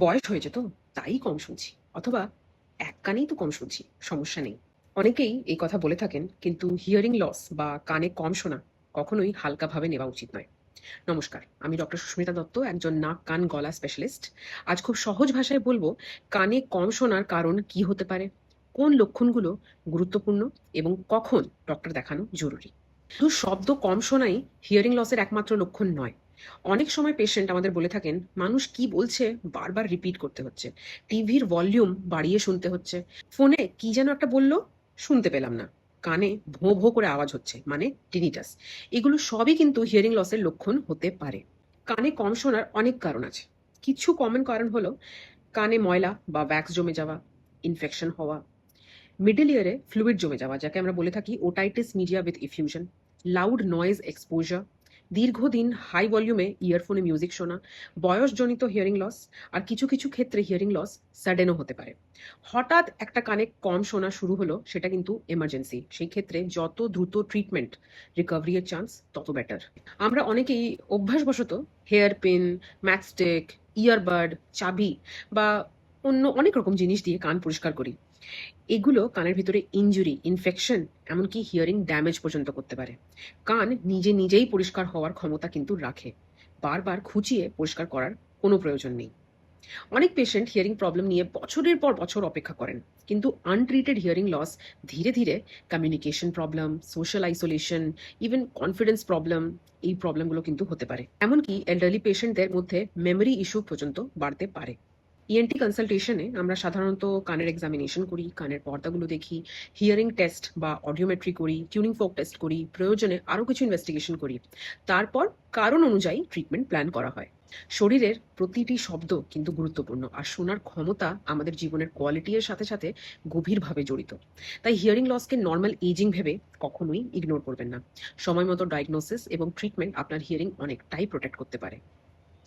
বয়স হয়েছে তো তাই কম শুনছি, অথবা এক কানেই তো কম শুনছি, সমস্যা নেই। অনেকেই এই কথা বলে থাকেন, কিন্তু হিয়ারিং লস বা কানে কম শোনা কখনোই হালকাভাবে নেওয়া উচিত নয়। নমস্কার, আমি ডক্টর সুস্মিতা দত্ত, একজন নাক কান গলা স্পেশালিস্ট। আজ খুব সহজ ভাষায় বলবো কানে কম শোনার কারণ কি হতে পারে, কোন লক্ষণগুলো গুরুত্বপূর্ণ এবং কখন ডক্টর দেখানো জরুরি। শুধু শব্দ কম শোনাই হিয়ারিং লসের একমাত্র লক্ষণ নয়। অনেক সময় পেশেন্ট আমাদের বলে থাকেন, মানুষ কি বলছে বারবার রিপিট করতে হচ্ছে, টিভির ভলিউম বাড়িয়ে শুনতে হচ্ছে, ফোনে কি যেন একটা বললো, শুনতে পেলাম না, কানে ভোঁ ভোঁ করে আওয়াজ হচ্ছে, মানে টিনিটাস। এগুলো সবই কিন্তু হিয়ারিং লসের লক্ষণ হতে পারে। কানে কম শোনার অনেক কারণ আছে। কিছু কমন কারণ হলো কানে ময়লা বা ভ্যাক্স জমে যাওয়া, ইনফেকশন হওয়া, মিডল ইয়ারে ফ্লুইড জমে যাওয়া, যাকে আমরা বলে থাকি otitis media with effusion, loud noise exposure, দীর্ঘদিন হাই ভলিউমে ইয়ারফোনে মিউজিক শোনা, বয়সজনিত হিয়ারিং লস, আর কিছু কিছু ক্ষেত্রে হিয়ারিং লস সাডেনও হতে পারে। হঠাৎ একটা কানে কম শোনা শুরু হলো, সেটা কিন্তু এমার্জেন্সি। সেই ক্ষেত্রে যত দ্রুত ট্রিটমেন্ট, রিকভারি এর চান্স তত বেটার। আমরা অনেকেই অভ্যাসবশত হেয়ার পিন, ম্যাচস্টিক, ইয়ারবাড, চাবি বা অন্য অনেক রকম জিনিস দিয়ে কান পরিষ্কার করি। এগুলো কানের ভিতরে ইনজুরি, ইনফেকশন, এমনকি হিয়ারিং ড্যামেজ পর্যন্ত করতে পারে। কান নিজে নিজেই পরিষ্কার হওয়ার ক্ষমতা কিন্তু রাখে, বারবার খুঁচিয়ে পরিষ্কার করার কোনো প্রয়োজন নেই। অনেক পেশেন্ট হিয়ারিং প্রবলেম নিয়ে বছরের পর বছর অপেক্ষা করেন, কিন্তু আনট্রিটেড হিয়ারিং লস ধীরে ধীরে communication problem, social isolation, even confidence problem, এই প্রবলেমগুলো কিন্তু হতে পারে। এমনকি এল্ডারলি পেশেন্টদের মধ্যে মেমোরি ইস্যু পর্যন্ত বাড়তে পারে। ইএনটি কনসালটেশনে আমরা সাধারণত কানের এক্সামিনেশন করি, কানের পর্দাগুলো দেখি, হিয়ারিং টেস্ট বা অডিওমেট্রি করি, টিউনিং ফোক টেস্ট করি, প্রয়োজনে আরও কিছু ইনভেস্টিগেশন করি। তারপর কারণ অনুযায়ী ট্রিটমেন্ট প্ল্যান করা হয়। শরীরের প্রতিটি শব্দ কিন্তু গুরুত্বপূর্ণ, আর শোনার ক্ষমতা আমাদের জীবনের কোয়ালিটি এর সাথে সাথে গভীরভাবে জড়িত। তাই হিয়ারিং লসকে নর্মাল এজিং ভেবে কখনোই ইগনোর করবেন না। সময় মতো ডায়াগনোসিস এবং ট্রিটমেন্ট আপনার হিয়ারিং অনেকটাই প্রোটেক্ট করতে পারে।